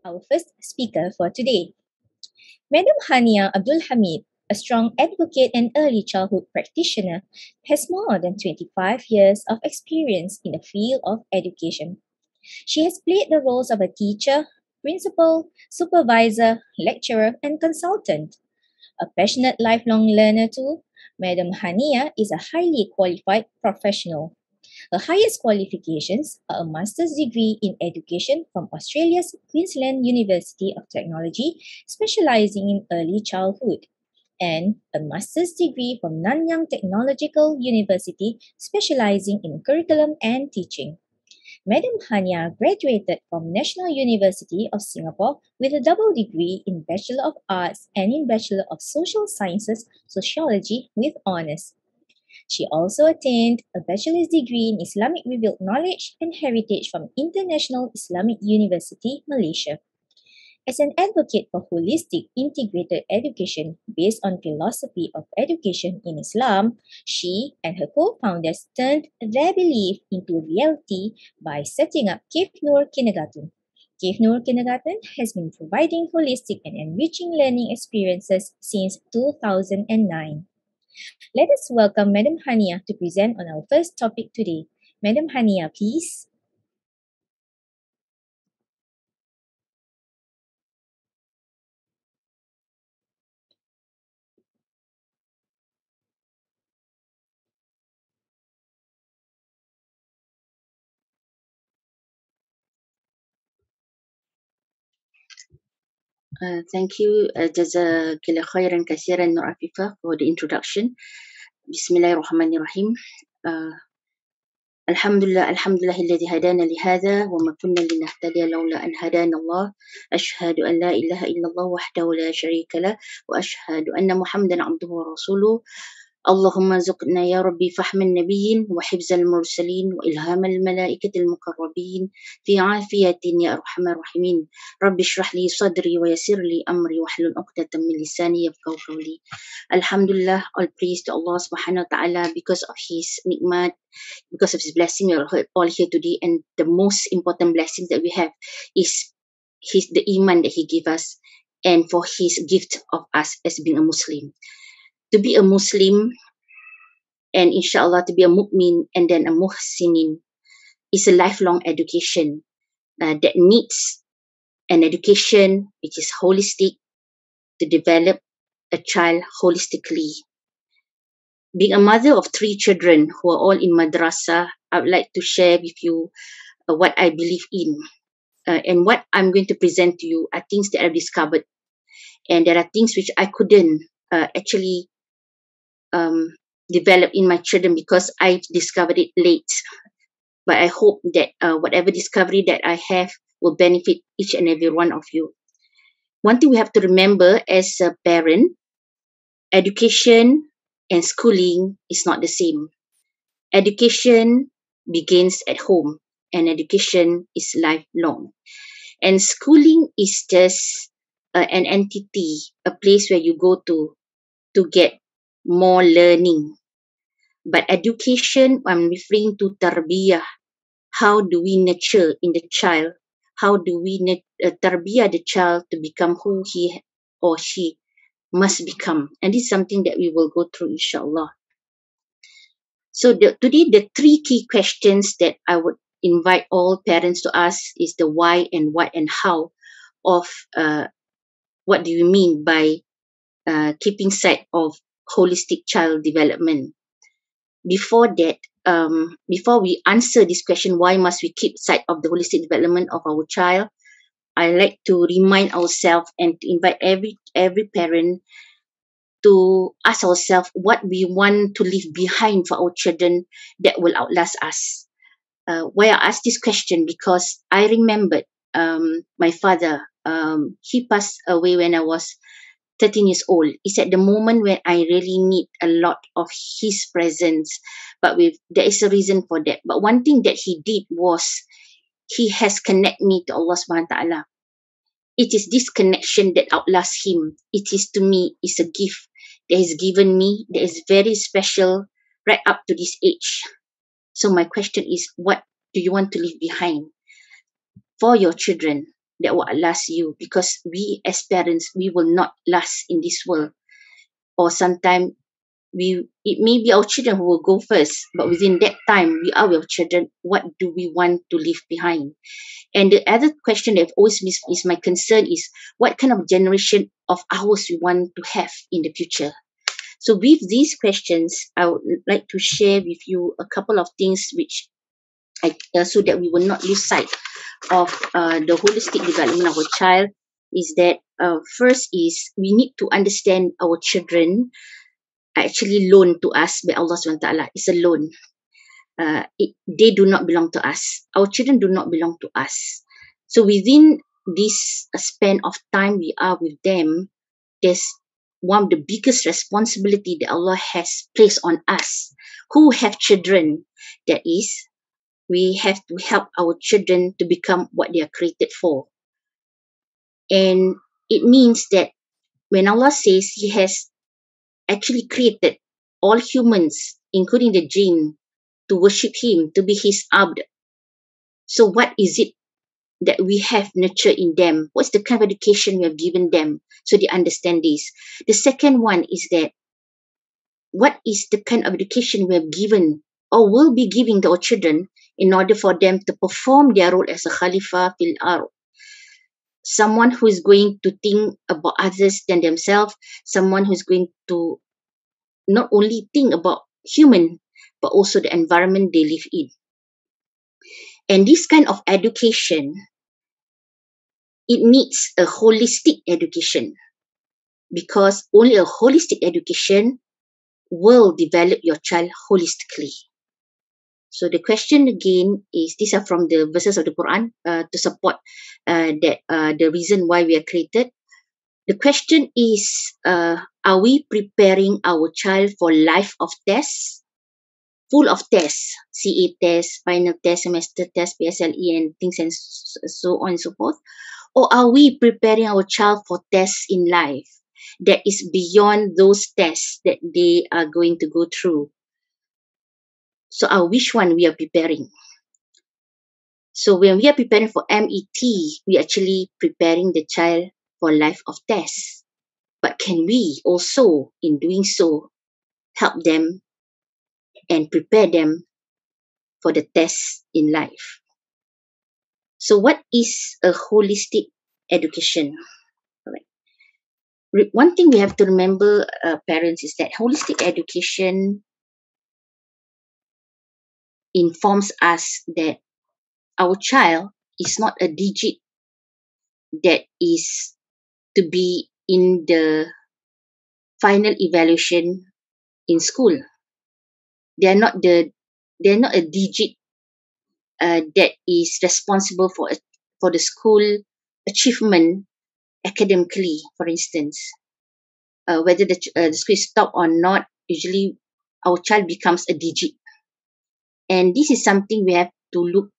our first speaker for today. Madam Haniah Abdul Hamid, a strong advocate and early childhood practitioner, has more than 25 years of experience in the field of education. She has played the roles of a teacher, principal, supervisor, lecturer, and consultant. A passionate lifelong learner too, Madam Haniah is a highly qualified professional. Her highest qualifications are a master's degree in education from Australia's Queensland University of Technology, specializing in early childhood, and a master's degree from Nanyang Technological University, specializing in curriculum and teaching. Madam Haniah graduated from National University of Singapore with a double degree in Bachelor of Arts and in Bachelor of Social Sciences Sociology with honours. She also attained a bachelor's degree in Islamic Revealed Knowledge and Heritage from International Islamic University, Malaysia. As an advocate for holistic integrated education based on philosophy of education in Islam, she and her co-founders turned their belief into reality by setting up Kif Nur Kindergarten. Kif Nur Kindergarten has been providing holistic and enriching learning experiences since 2009. Let us welcome Madam Haniah to present on our first topic today. Madam Haniah, please. Thank you, Jazakallah khairan kasiran Nur Afifah for the introduction. Bismillahirrahmanirrahim. Alhamdulillah, alladhi hadana lihada wa ma kunna linahtadiya lawla an hadana Allah. Ashhadu an la ilaha illallah wahdahu la sharika lah wa ashhadu anna Muhammadan abduhu wa rasuluh. اللهم زقنا يا ربي فهم النبيين وحفظ المرسلين وإلهام الملائكة المقربين في عافية يا أرحم الراحمين. رب اشرح لي صدري ويسر لي أمري واحلل عقدة من لساني يفقهوا قولي. Alhamdulillah, all praise to Allah subhanahu wa ta'ala because of his ni'mat, because of his blessing. We are all here today, and the most important blessing that we have is the iman that he gave us, and for his gift of us as being a Muslim. To be a Muslim and inshallah to be a mu'min and then a muhsinin is a lifelong education that needs an education which is holistic to develop a child holistically. Being a mother of 3 children who are all in madrasah, I would like to share with you what I believe in. And what I'm going to present to you are things that I've discovered. And there are things which I couldn't actually develop in my children because I discovered it late. But I hope that whatever discovery that I have will benefit each and every one of you. One thing we have to remember as a parent, education and schooling is not the same. Education begins at home and education is lifelong. And schooling is just an entity, a place where you go to get more learning. But education, I'm referring to tarbiyah. How do we nurture in the child? How do we tarbiyah the child to become who he or she must become? And this is something that we will go through, inshallah. So today, the 3 key questions that I would invite all parents to ask is the why and what and how of what do you mean by keeping sight of holistic child development. Before that, before we answer this question, why must we keep sight of the holistic development of our child? I like to remind ourselves and to invite every parent to ask ourselves what we want to leave behind for our children that will outlast us. Why I ask this question? Because I remembered my father. He passed away when I was 13 years old. It's at the moment when I really need a lot of his presence. But there is a reason for that. But one thing that he did was he has connected me to Allah subhanahu wa ta'ala. It is this connection that outlasts him. It is to me, it's a gift that he's given me that is very special right up to this age. So my question is, what do you want to leave behind for your children? that will last you, because we as parents, we will not last in this world. Or sometimes it may be our children who will go first, but within that time we are with our children, what do we want to leave behind? And the other question that always is my concern is, what kind of generation of ours we want to have in the future? So with these questions, I would like to share with you a couple of things which so that we will not lose sight of the holistic development of a child. Is that first is we need to understand our children are actually loaned to us by Allah SWT. It's a loan. They do not belong to us. Our children do not belong to us. So within this span of time we are with them, there's one of the biggest responsibility that Allah has placed on us who have children. That is, we have to help our children to become what they are created for. And it means that when Allah says He has actually created all humans, including the jinn, to worship Him, to be His abd. So what is it that we have nurtured in them? What's the kind of education we have given them so they understand this? The second one is that what is the kind of education we have given or will be giving to our children in order for them to perform their role as a Khalifa fil ard? Someone who is going to think about others than themselves, someone who is going to not only think about human, but also the environment they live in. And this kind of education, it needs a holistic education, because only a holistic education will develop your child holistically. So the question again is, these are from the verses of the Quran to support that the reason why we are created. The question is, are we preparing our child for life of tests? Full of tests, CA test, final test, semester test, PSLE and things and so on and so forth? Or are we preparing our child for tests in life that is beyond those tests that they are going to go through? So which one we are preparing? So when we are preparing for MET, we are actually preparing the child for life of tests. But can we also, in doing so, help them and prepare them for the tests in life? So what is a holistic education? All right. One thing we have to remember, parents, is that holistic education informs us that our child is not a digit that is to be in the final evaluation in school. They are not a digit that is responsible for the school achievement academically, for instance. Whether the school is top or not, usually our child becomes a digit. And this is something we have to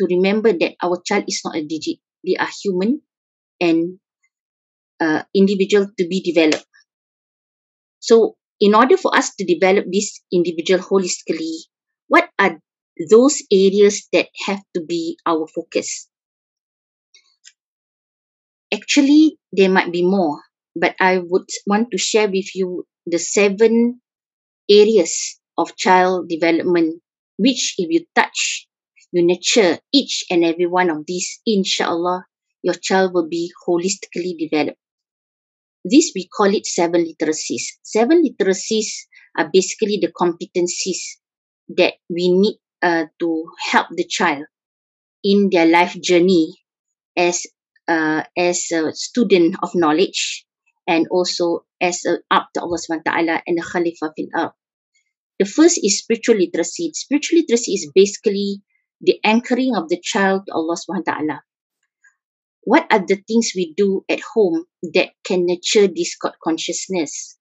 remember, that our child is not a digit. They are human and individual to be developed. So in order for us to develop this individual holistically, what are those areas that have to be our focus? Actually, there might be more, but I would want to share with you the 7 areas of child development, which if you touch, you nurture each and every one of these, inshallah, your child will be holistically developed. This we call it 7 literacies. 7 literacies are basically the competencies that we need to help the child in their life journey as a student of knowledge, and also as a abd to Allah SWT and a Khalifa fil ard. The first is spiritual literacy. Spiritual literacy is basically the anchoring of the child to Allah SWT. What are the things we do at home that can nurture this God consciousness?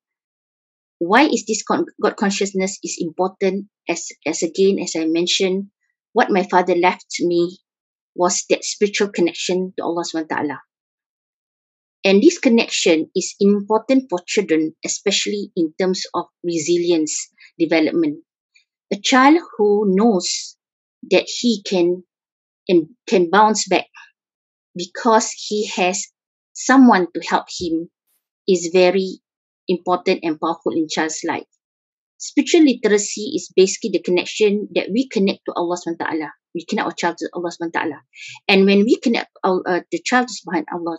Why is this God consciousness is important? As I mentioned, what my father left me was that spiritual connection to Allah SWT. And this connection is important for children, especially in terms of resilience development. A child who knows that he can bounce back because he has someone to help him is very important and powerful in child's life. Spiritual literacy is basically the connection that we connect to Allah SWT. We connect our child to Allah SWT. And when we connect the child to Allah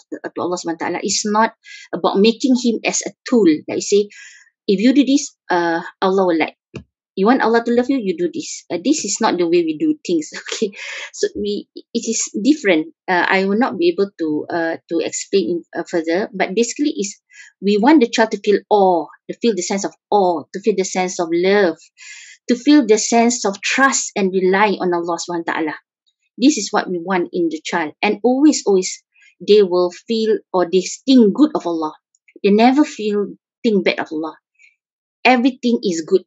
SWT, it's not about making him as a tool. Like you say, if you do this, Allah will like. You want Allah to love you, you do this. This is not the way we do things. Okay, so it is different. I will not be able to explain further, but basically is we want the child to feel awe, to feel the sense of awe, to feel the sense of love, to feel the sense of trust and rely on Allah SWT. This is what we want in the child, and always they will feel or they think good of Allah. They never think bad of Allah. Everything is good.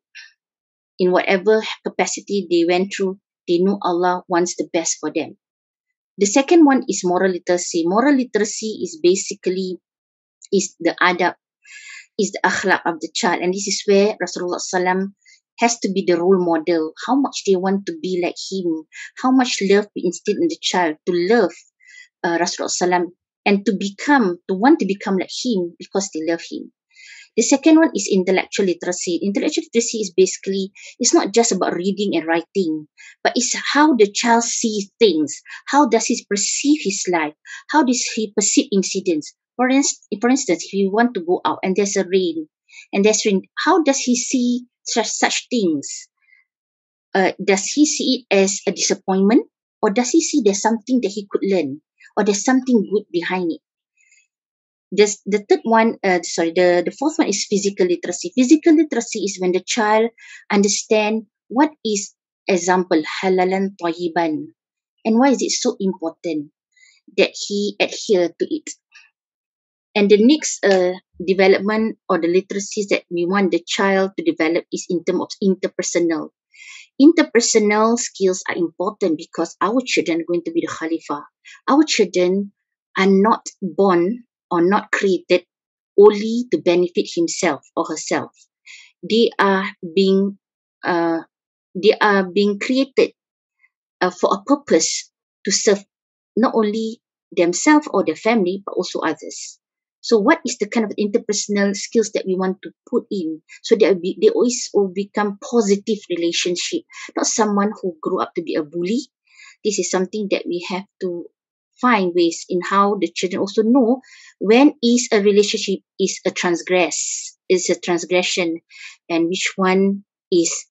In whatever capacity they went through, they know Allah wants the best for them. The second one is moral literacy. Moral literacy is basically the adab, is the akhlaq of the child. And this is where Rasulullah SAW has to be the role model. How much they want to be like him. How much love we instill in the child to love Rasulullah SAW and to want to become like him because they love him. The second one is intellectual literacy. Intellectual literacy is basically, it's not just about reading and writing, but it's how the child sees things. How does he perceive his life? How does he perceive incidents? For instance, if you want to go out and there's a rain, how does he see such things? Does he see it as a disappointment? Or does he see there's something that he could learn? Or there's something good behind it? The fourth one is physical literacy. Physical literacy is when the child understand what is, example, halalan tayyiban, and why is it so important that he adhere to it. And the next development or the literacies that we want the child to develop is in terms of interpersonal. Interpersonal skills are important because our children are going to be the Khalifa. Our children are not born or not created only to benefit himself or herself. They are being created for a purpose to serve not only themselves or their family, but also others. So what is the kind of interpersonal skills that we want to put in so that they always will become positive relationship, not someone who grew up to be a bully. This is something that we have to find ways in how the children also know when is a relationship is a transgression, and which one is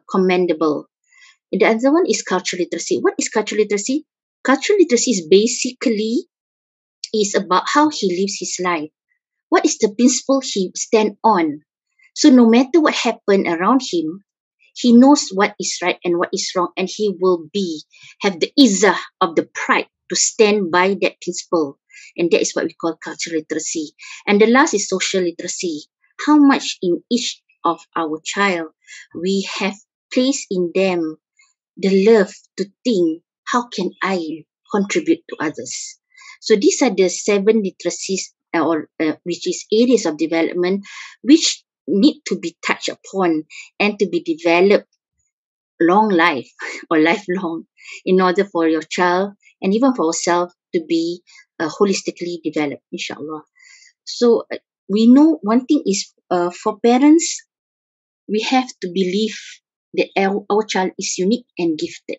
commendable. And the other one is cultural literacy. What is cultural literacy? Cultural literacy is basically about how he lives his life. What is the principle he stand on? So no matter what happened around him, he knows what is right and what is wrong, and he will have the izzah of the pride to stand by that principle. And that is what we call cultural literacy. And the last is social literacy. How much in each of our child we have placed in them the love to think, how can I contribute to others? So these are the 7 literacies which is areas of development which need to be touched upon and to be developed long life or lifelong in order for your child and even for ourselves to be holistically developed, inshallah. So we know one thing is for parents, we have to believe that our child is unique and gifted.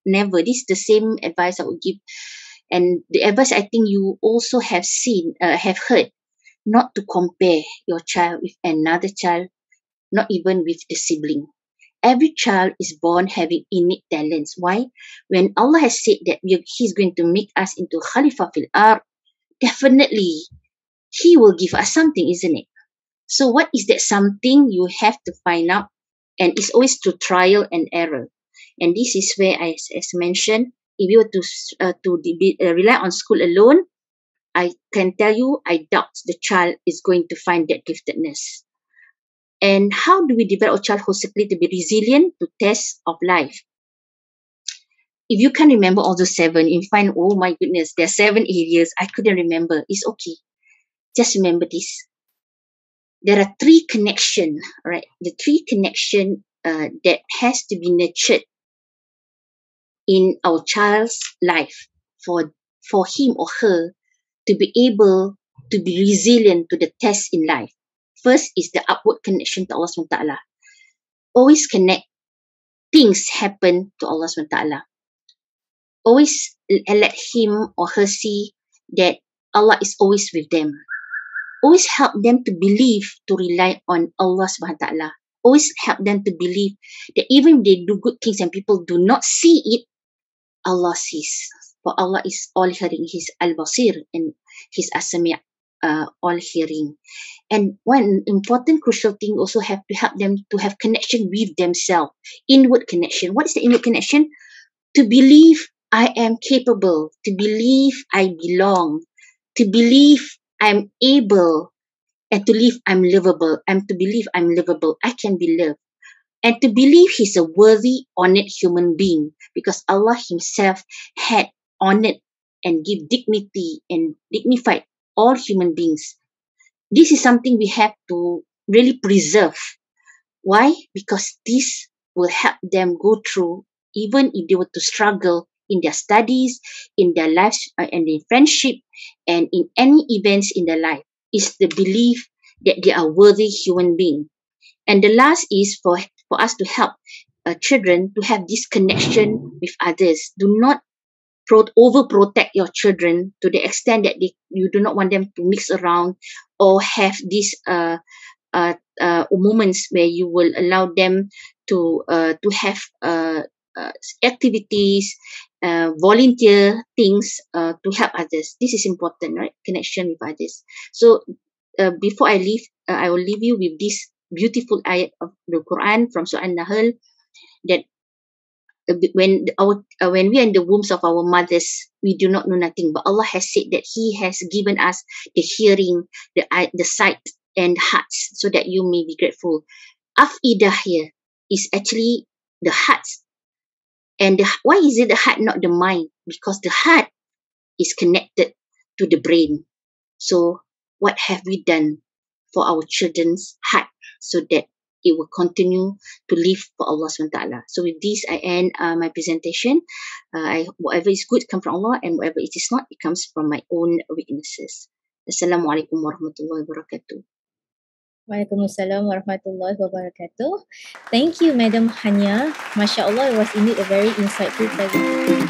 Never, this is the same advice I would give. And the advice I think you also have heard, not to compare your child with another child, not even with the sibling. Every child is born having innate talents. Why? When Allah has said that He's going to make us into Khalifa fil ard, definitely He will give us something, isn't it? So what is that something? You have to find out, and it's always through trial and error. And this is where, as mentioned, if you were to rely on school alone, I can tell you, I doubt the child is going to find that giftedness. And how do we develop a child holistically to be resilient to tests of life? If you can remember all those 7, you find, oh my goodness, there are 7 areas I couldn't remember. It's okay. Just remember this. There are 3 connections, right? The 3 connections that has to be nurtured in our child's life for him or her to be able to be resilient to the test in life. First is the upward connection to Allah SWT. Always connect. Things happen to Allah SWT. Always let him or her see that Allah is always with them. Always help them to believe, to rely on Allah SWT. Always help them to believe that even if they do good things and people do not see it, Allah sees. For Allah is all hearing. He's Al-Basir and He's As-Sami', all hearing. And one important crucial thing also have to help them to have connection with themselves. Inward connection. What is the inward connection? To believe I am capable. To believe I belong. To believe I'm able. And to believe I'm livable. And to believe I'm livable. I can be loved. And to believe he's a worthy, honored human being. Because Allah himself had honored and give dignity and dignified all human beings. This is something we have to really preserve. Why? Because this will help them go through, even if they were to struggle in their studies, in their lives, and in friendship, and in any events in their life, is the belief that they are worthy human being. And the last is for us to help children to have this connection with others. Do not overprotect your children to the extent that you do not want them to mix around or have these moments where you will allow them to have activities, volunteer things to help others. This is important, right? Connection with others. So before I leave, I will leave you with this beautiful ayat of the Quran from Surah An-Nahl, that when we are in the wombs of our mothers, we do not know nothing, but Allah has said that He has given us the hearing, the sight, and hearts, so that you may be grateful. Afidah here is actually the hearts, and why is it the heart, not the mind? Because the heart is connected to the brain. So what have we done for our children's heart so that it will continue to live for Allah SWT. So with this, I end my presentation. Whatever is good comes from Allah, and whatever it is not, it comes from my own weaknesses. Assalamualaikum warahmatullahi wabarakatuh. Waalaikumsalam warahmatullahi wabarakatuh. Thank you, Madam Haniah. Masya Allah, it was indeed a very insightful presentation.